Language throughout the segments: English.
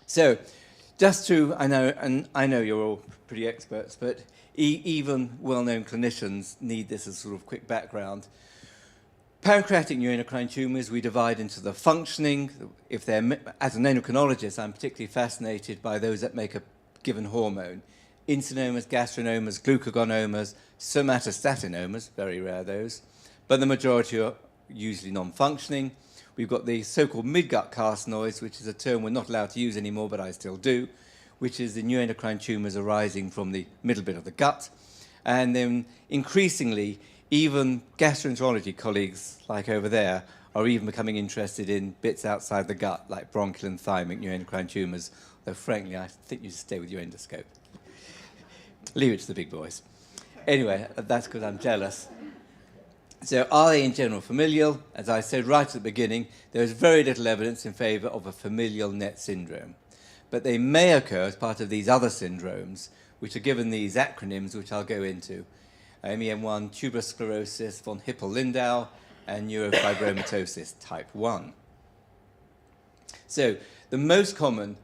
So, just to, I know you're all pretty experts, but even well-known clinicians need this as sort of quick background. Pancreatic neuroendocrine tumours we divide into the functioning. If they're, as an endocrinologist, I'm particularly fascinated by those that make a given hormone. Insulinomas, gastrinomas, glucagonomas, somatostatinomas, very rare those, but the majority are usually non-functioning. We've got the so-called midgut carcinoids, which is a term we're not allowed to use anymore, but I still do, which is the neuroendocrine tumours arising from the middle bit of the gut. And then increasingly, even gastroenterology colleagues, like over there, are even becoming interested in bits outside the gut, like bronchial and thymic neuroendocrine tumours, though frankly, I think you should stay with your endoscope. Leave it to the big boys. Anyway, that's because I'm jealous. So are they in general familial? As I said right at the beginning, there is very little evidence in favour of a familial net syndrome. But they may occur as part of these other syndromes, which are given these acronyms, which I'll go into. MEN1, tuberous sclerosis, von Hippel-Lindau, and neurofibromatosis type 1. So the most common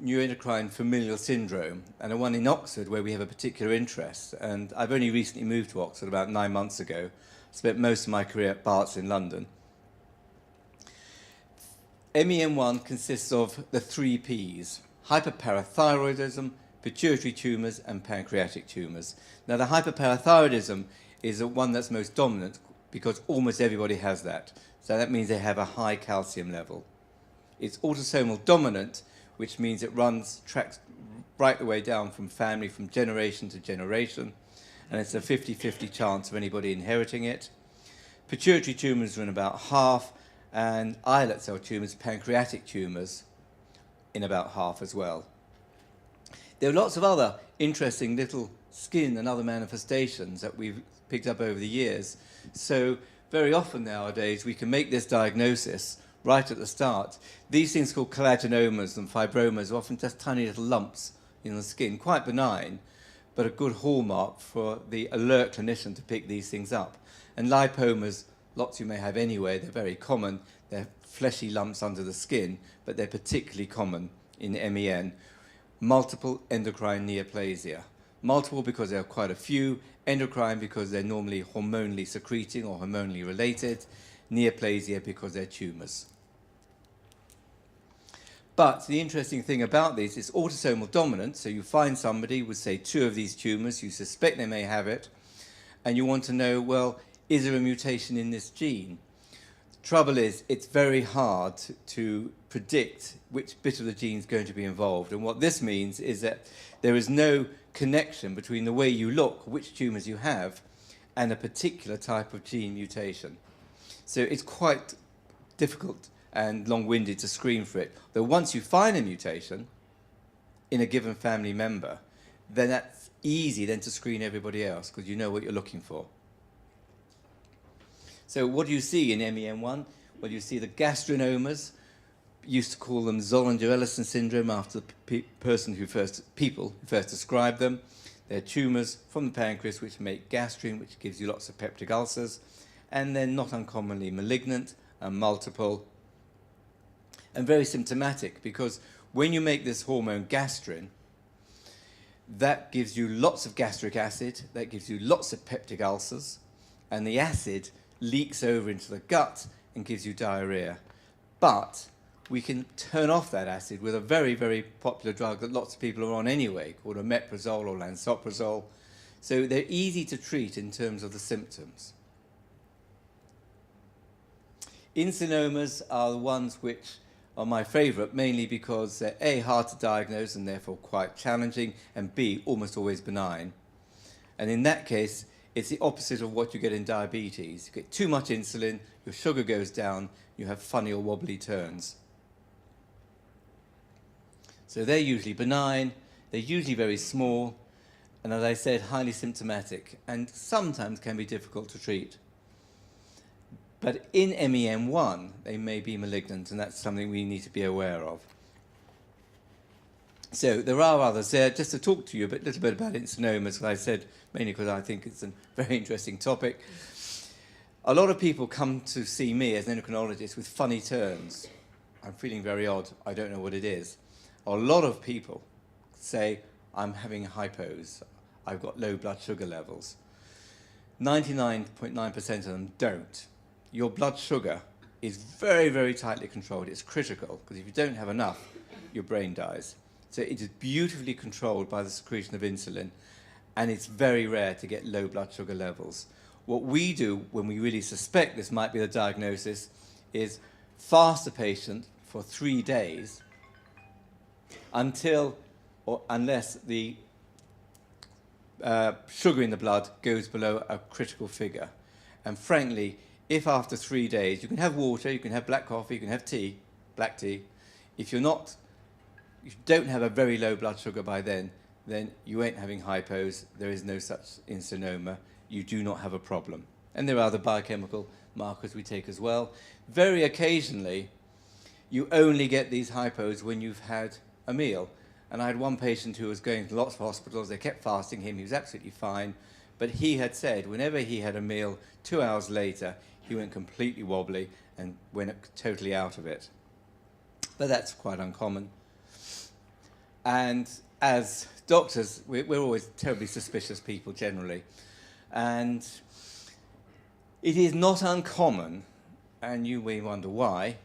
neuroendocrine familial syndrome, and a one in Oxford where we have a particular interest, and I've only recently moved to Oxford about 9 months ago, spent most of my career at Barts in London. MEN1 consists of the 3 Ps: hyperparathyroidism, pituitary tumours, and pancreatic tumours. Now, the hyperparathyroidism is the one that's most dominant because almost everybody has that. So that means they have a high calcium level. It's autosomal dominant, which means it tracks right the way down from family, from generation to generation, and it's a 50-50 chance of anybody inheriting it. Pituitary tumours are in about half, and islet cell tumours, pancreatic tumours, in about half as well. There are lots of other interesting little skin and other manifestations that we've picked up over the years. So very often nowadays we can make this diagnosis right at the start. These things called collagenomas and fibromas are often just tiny little lumps in the skin, quite benign, but a good hallmark for the alert clinician to pick these things up. And lipomas, lots you may have anyway, they're very common. They're fleshy lumps under the skin, but they're particularly common in MEN. Multiple endocrine neoplasia. Multiple because there are quite a few, endocrine because they're normally hormonally secreting or hormonally related, neoplasia because they're tumours. But the interesting thing about these is autosomal dominant, so you find somebody with, say, 2 of these tumours, you suspect they may have it, and you want to know, well, is there a mutation in this gene? The trouble is, it's very hard to predict which bit of the gene is going to be involved, and what this means is that there is no connection between the way you look, which tumours you have, and a particular type of gene mutation. So it's quite difficult and long-winded to screen for it. Though once you find a mutation in a given family member, then that's easy then to screen everybody else because you know what you're looking for. So what do you see in MEN1? Well, you see the gastrinomas. Used to call them Zollinger-Ellison syndrome after the people who first described them. They're tumours from the pancreas which make gastrin, which gives you lots of peptic ulcers, and they're not uncommonly malignant and multiple, and very symptomatic because when you make this hormone gastrin, that gives you lots of gastric acid, that gives you lots of peptic ulcers, and the acid leaks over into the gut and gives you diarrhea. But we can turn off that acid with a very, very popular drug that lots of people are on anyway, called omeprazole or lansoprazole. So they're easy to treat in terms of the symptoms. Insulinomas are the ones which are my favourite, mainly because they're A, hard to diagnose and therefore quite challenging, and B, almost always benign. And in that case, it's the opposite of what you get in diabetes. You get too much insulin, your sugar goes down, you have funny or wobbly turns. So they're usually benign, they're usually very small, and as I said, highly symptomatic, and sometimes can be difficult to treat. But in MEN1, they may be malignant, and that's something we need to be aware of. So there are others there. Just to talk to you a little bit about insulinomas, as I said, mainly because I think it's a very interesting topic. A lot of people come to see me as an endocrinologist with funny turns. I'm feeling very odd. I don't know what it is. a lot of people say, I'm having hypos, I've got low blood sugar levels. 99.9% of them don't. Your blood sugar is very, very tightly controlled. It's critical, because if you don't have enough, your brain dies. So it is beautifully controlled by the secretion of insulin, and it's very rare to get low blood sugar levels. What we do when we really suspect this might be the diagnosis is fast the patient for 3 days unless the sugar in the blood goes below a critical figure. And frankly, if after 3 days, you can have water, you can have black coffee, you can have tea, black tea. If you don't have a very low blood sugar by then you ain't having hypos, there is no such insulinoma, you do not have a problem. And there are other biochemical markers we take as well. Very occasionally, you only get these hypos when you've had a meal. And I had one patient who was going to lots of hospitals, they kept fasting him, he was absolutely fine, but he had said whenever he had a meal, 2 hours later, he went completely wobbly and went totally out of it. But that's quite uncommon. And as doctors, we're always terribly suspicious people generally. And it is not uncommon, and you may wonder why,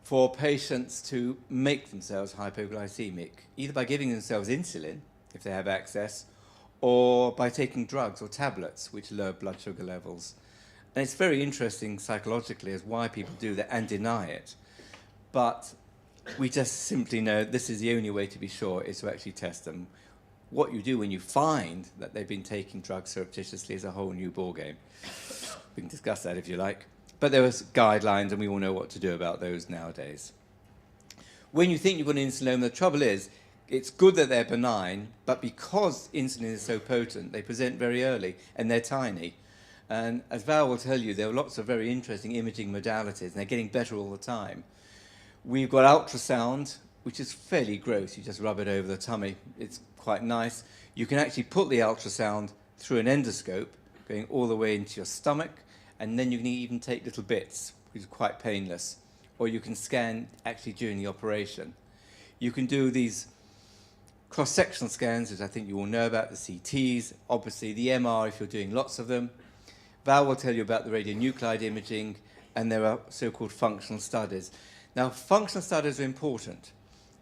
for patients to make themselves hypoglycemic, either by giving themselves insulin, if they have access, or by taking drugs or tablets which lower blood sugar levels. And it's very interesting psychologically as why people do that and deny it. But we just simply know this is the only way to be sure, is to actually test them. What you do when you find that they've been taking drugs surreptitiously is a whole new ballgame. We can discuss that if you like. But there are guidelines, and we all know what to do about those nowadays. When you think you've got an insulinoma, the trouble is, it's good that they're benign, but because insulin is so potent, they present very early, and they're tiny. And as Val will tell you, there are lots of very interesting imaging modalities, and they're getting better all the time. We've got ultrasound, which is fairly gross. You just rub it over the tummy. It's quite nice. You can actually put the ultrasound through an endoscope, going all the way into your stomach, and then you can even take little bits, which is quite painless. Or you can scan actually during the operation. You can do these cross-sectional scans, as I think you all know about, the CTs, obviously the MR if you're doing lots of them. Val will tell you about the radionuclide imaging, and there are so-called functional studies. Now, functional studies are important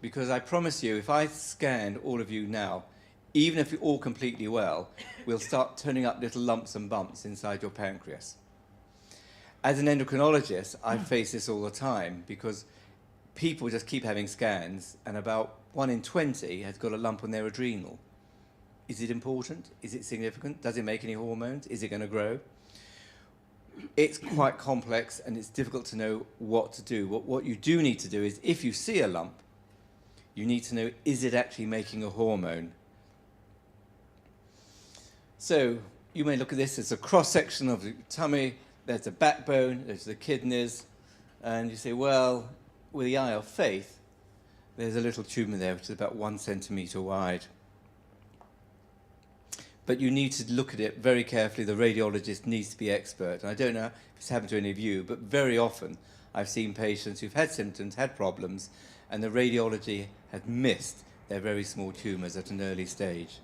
because I promise you, if I scan all of you now, even if you're all completely well, we'll start turning up little lumps and bumps inside your pancreas. As an endocrinologist, I face this all the time because people just keep having scans, and about 1 in 20 has got a lump on their adrenal. Is it important? Is it significant? Does it make any hormones? Is it going to grow? It's quite complex, and it's difficult to know what to do. What you do need to do is, if you see a lump, you need to know, is it actually making a hormone? So you may look at this as a cross-section of the tummy. There's the backbone, there's the kidneys, and you say, well, with the eye of faith, there's a little tumour there which is about 1 centimetre wide. But you need to look at it very carefully. The radiologist needs to be expert. And I don't know if it's happened to any of you, but very often I've seen patients who've had symptoms, had problems, and the radiology had missed their very small tumours at an early stage.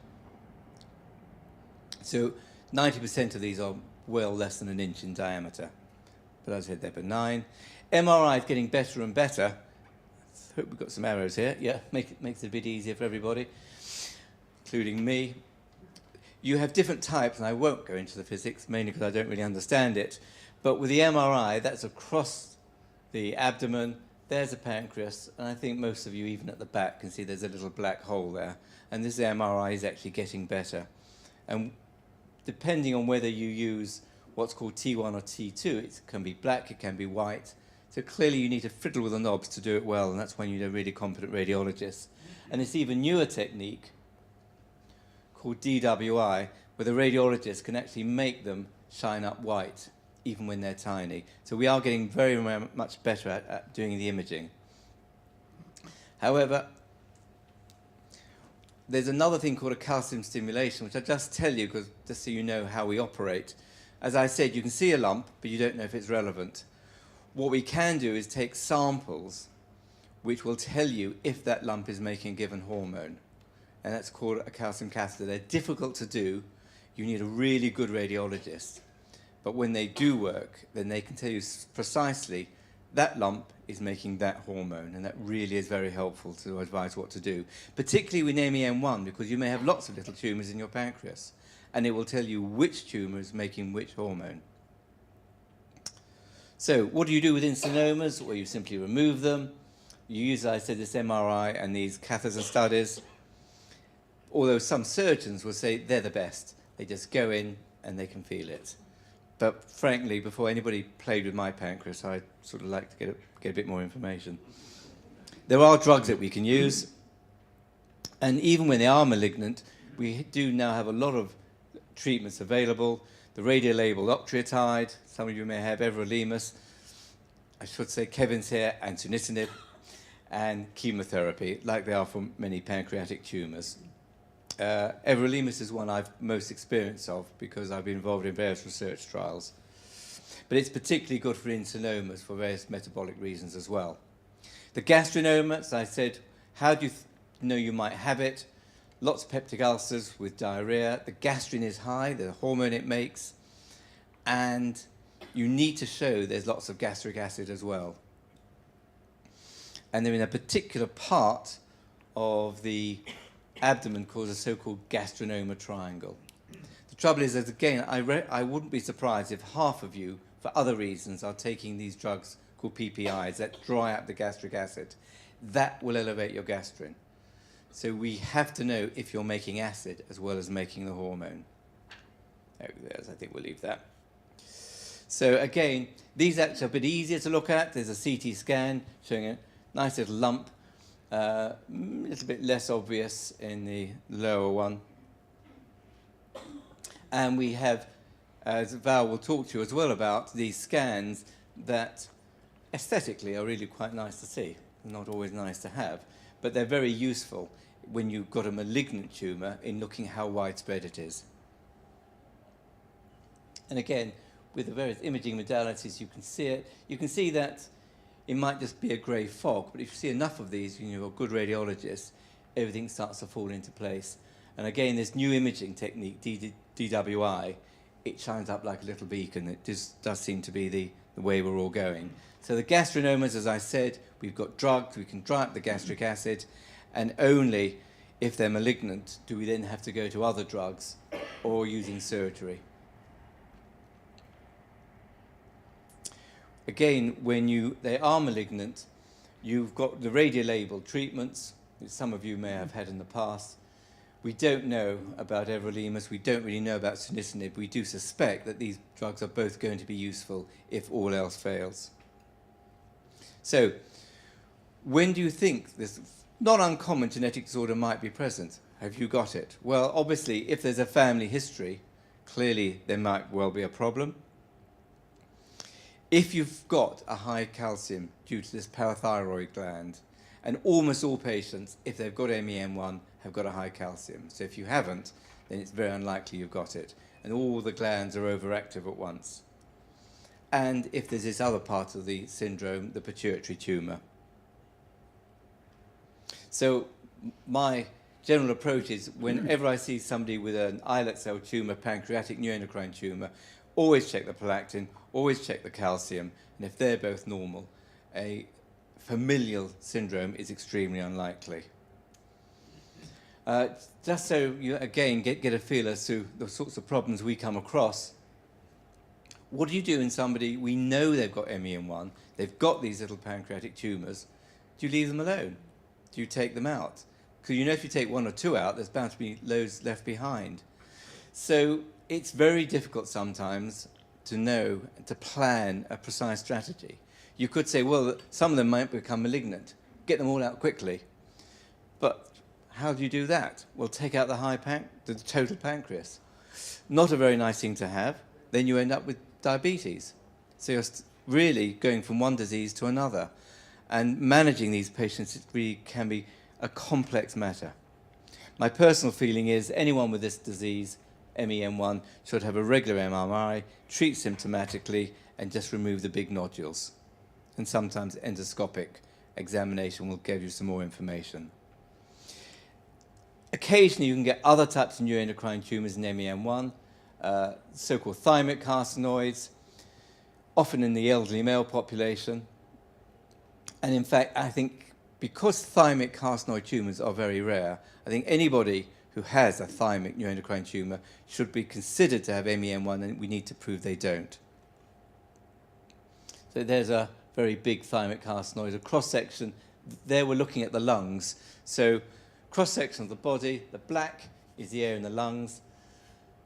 So 90% of these are well less than 1 inch in diameter. But as I said, they're benign. MRI is getting better and better. I hope we've got some arrows here. Yeah, makes it a bit easier for everybody, including me. You have different types, and I won't go into the physics, mainly because I don't really understand it. But with the MRI, that's across the abdomen. There's a pancreas, and I think most of you, even at the back, can see there's a little black hole there. And this MRI is actually getting better. And depending on whether you use what's called T1 or T2, it can be black, it can be white. So clearly you need to fiddle with the knobs to do it well, and that's when you need a really competent radiologist. And it's even newer technique called DWI, where the radiologist can actually make them shine up white, even when they're tiny. So we are getting very much better at doing the imaging. However, there's another thing called a calcium stimulation, which I'll just tell you, because just so you know how we operate. As I said, you can see a lump, but you don't know if it's relevant. What we can do is take samples which will tell you if that lump is making a given hormone. And that's called a calcium catheter. They're difficult to do. You need a really good radiologist. But when they do work, then they can tell you precisely that lump is making that hormone, and that really is very helpful to advise what to do, particularly with MEN1, because you may have lots of little tumours in your pancreas, and it will tell you which tumour is making which hormone. So what do you do with insulinomas? Well, you simply remove them. You use, as I said, this MRI and these catheters and studies, although some surgeons will say they're the best. They just go in and they can feel it. But frankly, before anybody played with my pancreas, I'd sort of like to get a bit more information. There are drugs that we can use, and even when they are malignant, we do now have a lot of treatments available. The radiolabeled octreotide, some of you may have everolimus, I should say Kevin's here, and sunitinib, and chemotherapy, like they are for many pancreatic tumours. Everolimus is one I've most experience of because I've been involved in various research trials. But it's particularly good for insulinomas for various metabolic reasons as well. The gastrinomas, as I said, how do you know you might have it? Lots of peptic ulcers with diarrhea. The gastrin is high, the hormone it makes. And you need to show there's lots of gastric acid as well. And they're in a particular part of the abdomen called a so-called gastrinoma triangle. The trouble is that, again, I wouldn't be surprised if half of you, for other reasons, are taking these drugs called PPIs that dry up the gastric acid. That will elevate your gastrin. So we have to know if you're making acid as well as making the hormone. I think we'll leave that. So again, these actually are a bit easier to look at. There's a CT scan showing a nice little lump. A little bit less obvious in the lower one. And we have, as Val will talk to you as well about, these scans that aesthetically are really quite nice to see. Not always nice to have, but they're very useful when you've got a malignant tumour in looking how widespread it is. And again, with the various imaging modalities, you can see it. You can see that it might just be a grey fog, but if you see enough of these, you're a good radiologist, everything starts to fall into place. And again, this new imaging technique, DWI, it shines up like a little beacon. It just does seem to be the way we're all going. So the gastrinomas, as I said, we've got drugs, we can dry up the gastric acid, and only if they're malignant do we then have to go to other drugs or using surgery. Again, when they are malignant, you've got the radiolabeled treatments, that some of you may have had in the past. We don't know about everolimus, we don't really know about sunitinib. We do suspect that these drugs are both going to be useful if all else fails. So, when do you think this not uncommon genetic disorder might be present? Have you got it? Well, obviously, if there's a family history, clearly there might well be a problem. If you've got a high calcium due to this parathyroid gland, and almost all patients, if they've got MEN1, have got a high calcium. So if you haven't, then it's very unlikely you've got it. And all the glands are overactive at once. And if there's this other part of the syndrome, the pituitary tumour. So my general approach is whenever I see somebody with an islet cell tumour, pancreatic neuroendocrine tumour, always check the prolactin, always check the calcium, and if they're both normal, a familial syndrome is extremely unlikely. Just so you, again, get a feel as to the sorts of problems we come across, what do you do in somebody, we know they've got MEN1, they've got these little pancreatic tumours, do you leave them alone? Do you take them out? Because you know if you take one or two out, there's bound to be loads left behind. So it's very difficult sometimes to know, to plan a precise strategy. You could say, well, some of them might become malignant. Get them all out quickly. But how do you do that? Well, take out the total pancreas. Not a very nice thing to have. Then you end up with diabetes. So you're really going from one disease to another. And managing these patients really can be a complex matter. My personal feeling is anyone with this disease, MEN1, should have a regular MRI, treat symptomatically, and just remove the big nodules. And sometimes endoscopic examination will give you some more information. Occasionally, you can get other types of neuroendocrine tumours in MEN1, so-called thymic carcinoids, often in the elderly male population. And in fact, I think because thymic carcinoid tumours are very rare, I think anybody who has a thymic neuroendocrine tumour should be considered to have MEN1, and we need to prove they don't. So there's a very big thymic carcinoid, a cross-section. There we're looking at the lungs. So cross-section of the body, the black is the air in the lungs,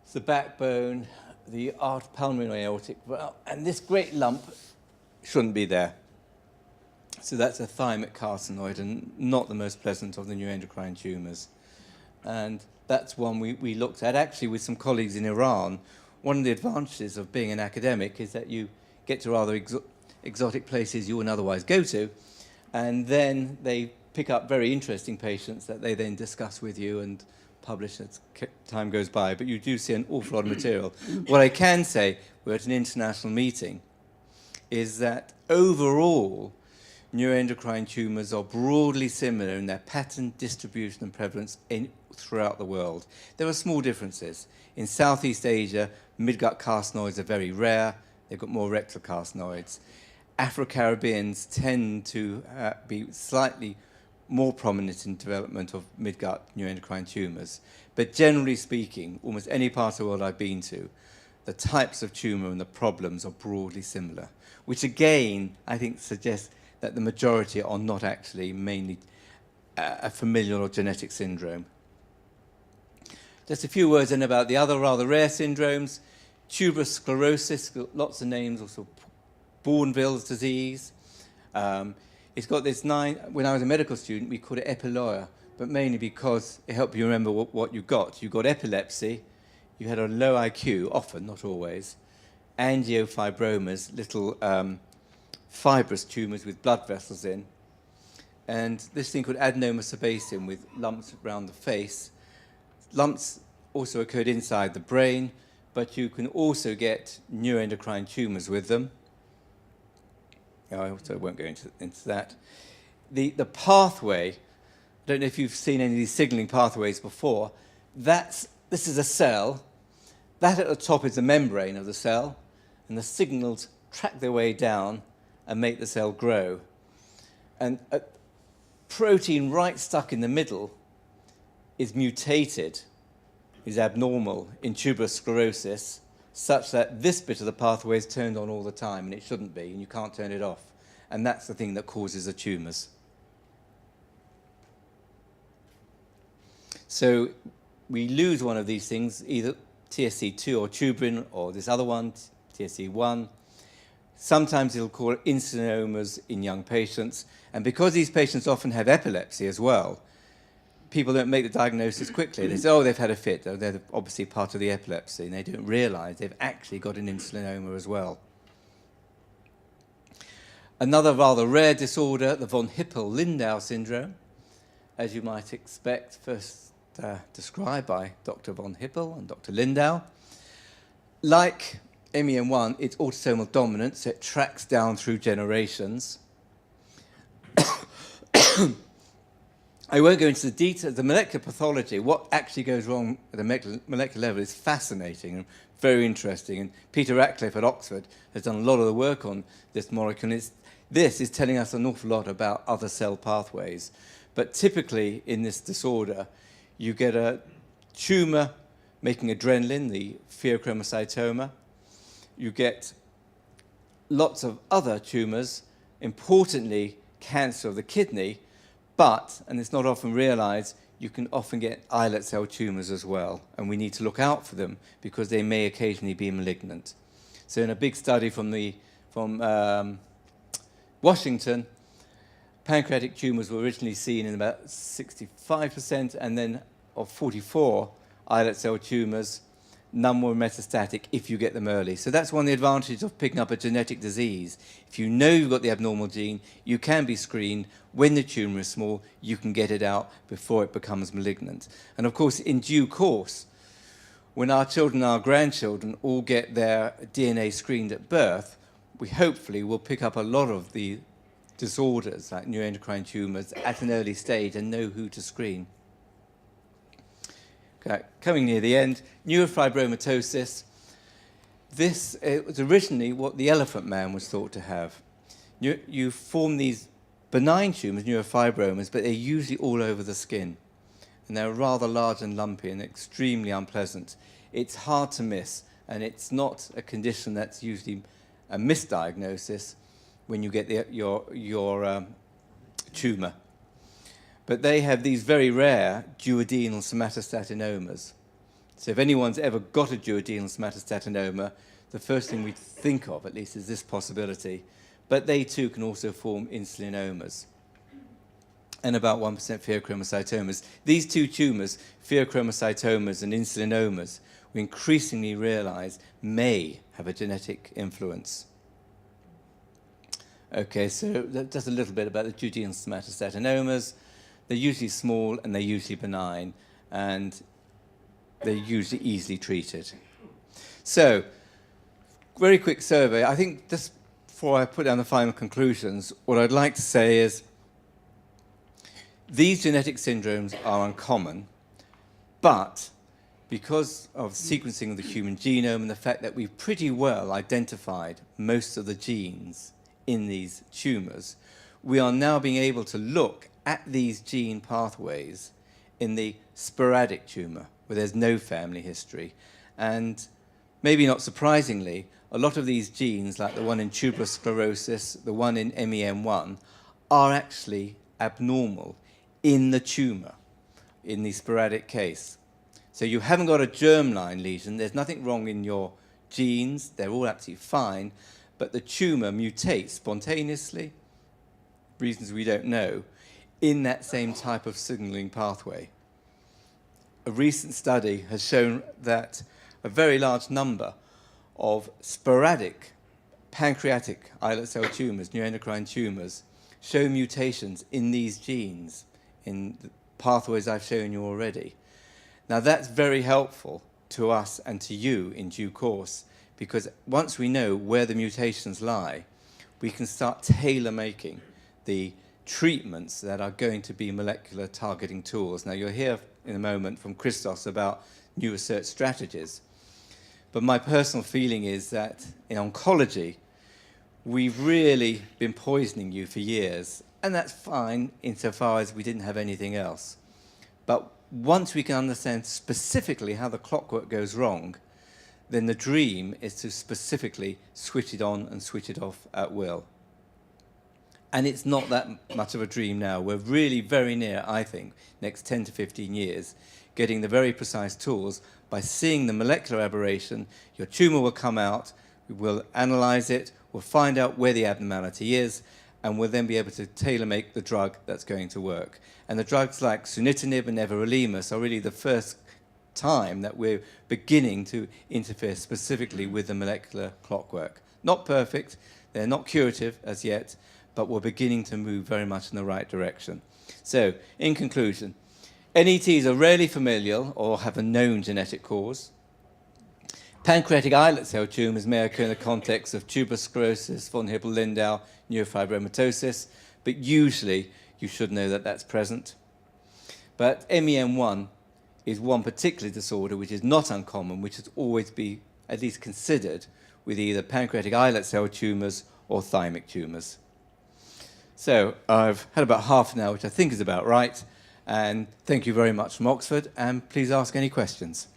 it's the backbone, the pulmonary aortic valve, and this great lump shouldn't be there. So that's a thymic carcinoid and not the most pleasant of the neuroendocrine tumours. And that's one we looked at actually with some colleagues in Iran. One of the advantages of being an academic is that you get to rather exotic places you wouldn't otherwise go to, and then they pick up very interesting patients that they then discuss with you and publish as time goes by. But you do see an awful lot of material. What I can say, we're at an international meeting, is that overall, neuroendocrine tumours are broadly similar in their pattern, distribution and prevalence throughout the world. There are small differences. In Southeast Asia, midgut carcinoids are very rare. They've got more rectal carcinoids. Afro-Caribbeans tend to be slightly more prominent in development of midgut neuroendocrine tumours. But generally speaking, almost any part of the world I've been to, the types of tumour and the problems are broadly similar, which again, I think suggests that the majority are not actually mainly a familial or genetic syndrome. Just a few words then about the other rather rare syndromes. Tuberous sclerosis, lots of names, also Bourneville's disease. It's got this when I was a medical student, we called it epiloia, but mainly because it helped you remember what you got. You got epilepsy, you had a low IQ, often, not always, angiofibromas, little fibrous tumours with blood vessels in, and this thing called adenoma sebaceum with lumps around the face. Lumps also occurred inside the brain, but you can also get neuroendocrine tumours with them. I also won't go into that. The pathway, I don't know if you've seen any of these signalling pathways before, this is a cell. That at the top is the membrane of the cell, and the signals track their way down and make the cell grow. And a protein right stuck in the middle is mutated, is abnormal in tuberous sclerosis, such that this bit of the pathway is turned on all the time, and it shouldn't be, and you can't turn it off. And that's the thing that causes the tumours. So we lose one of these things, either TSC2 or tuberin, or this other one, TSC1. Sometimes it'll cause insulinomas in young patients. And because these patients often have epilepsy as well, people don't make the diagnosis quickly. They say, oh, they've had a fit. They're obviously part of the epilepsy. And they don't realize they've actually got an insulinoma as well. Another rather rare disorder, the von Hippel-Lindau syndrome, as you might expect, first described by Dr. von Hippel and Dr. Lindau. Like MEN1, it's autosomal dominant, so it tracks down through generations. I won't go into the details. The molecular pathology, what actually goes wrong at the molecular level, is fascinating and very interesting. And Peter Ratcliffe at Oxford has done a lot of the work on this molecule. This is telling us an awful lot about other cell pathways. But typically in this disorder, you get a tumour making adrenaline, the pheochromocytoma. You get lots of other tumours, importantly cancer of the kidney, but, and it's not often realized, you can often get islet cell tumours as well, and we need to look out for them because they may occasionally be malignant. So in a big study from Washington, pancreatic tumours were originally seen in about 65%, and then of 44 islet cell tumours, none were metastatic if you get them early. So that's one of the advantages of picking up a genetic disease. If you know you've got the abnormal gene, you can be screened. When the tumour is small, you can get it out before it becomes malignant. And of course, in due course, when our children and our grandchildren all get their DNA screened at birth, we hopefully will pick up a lot of the disorders like neuroendocrine tumours at an early stage and know who to screen. Okay, coming near the end, neurofibromatosis. This was originally what the elephant man was thought to have. You form these benign tumours, neurofibromas, but they're usually all over the skin. And they're rather large and lumpy and extremely unpleasant. It's hard to miss, and it's not a condition that's usually a misdiagnosis when you get your tumour. But they have these very rare duodenal somatostatinomas. So if anyone's ever got a duodenal somatostatinoma, the first thing we think of, at least, is this possibility. But they too can also form insulinomas. And about 1% pheochromocytomas. These two tumours, pheochromocytomas and insulinomas, we increasingly realise may have a genetic influence. Okay, so just a little bit about the duodenal somatostatinomas. They're usually small and they're usually benign, and they're usually easily treated. So, very quick survey. I think just before I put down the final conclusions, what I'd like to say is these genetic syndromes are uncommon, but because of sequencing of the human genome and the fact that we've pretty well identified most of the genes in these tumours, we are now being able to look at these gene pathways in the sporadic tumour, where there's no family history. And maybe not surprisingly, a lot of these genes, like the one in tuberous sclerosis, the one in MEN1, are actually abnormal in the tumour, in the sporadic case. So you haven't got a germline lesion, there's nothing wrong in your genes, they're all absolutely fine, but the tumour mutates spontaneously, reasons we don't know, in that same type of signalling pathway. A recent study has shown that a very large number of sporadic pancreatic islet cell tumours, neuroendocrine tumours, show mutations in these genes, in the pathways I've shown you already. Now that's very helpful to us and to you in due course, because once we know where the mutations lie, we can start tailor-making the treatments that are going to be molecular targeting tools. Now you'll hear in a moment from Christos about new research strategies. But my personal feeling is that in oncology, we've really been poisoning you for years, and that's fine insofar as we didn't have anything else. But once we can understand specifically how the clockwork goes wrong, then the dream is to specifically switch it on and switch it off at will. And it's not that much of a dream now. We're really very near, I think, next 10 to 15 years, getting the very precise tools by seeing the molecular aberration. Your tumour will come out, we'll analyse it, we'll find out where the abnormality is, and we'll then be able to tailor-make the drug that's going to work. And the drugs like sunitinib and everolimus are really the first time that we're beginning to interfere specifically with the molecular clockwork. Not perfect, they're not curative as yet, but we're beginning to move very much in the right direction. So, in conclusion, NETs are rarely familial or have a known genetic cause. Pancreatic islet cell tumours may occur in the context of tuberous sclerosis, von Hippel-Lindau, neurofibromatosis, but usually you should know that that's present. But MEN1 is one particular disorder which is not uncommon, which has always been at least considered with either pancreatic islet cell tumours or thymic tumours. So I've had about half an hour, which I think is about right, and thank you very much from Oxford, and please ask any questions.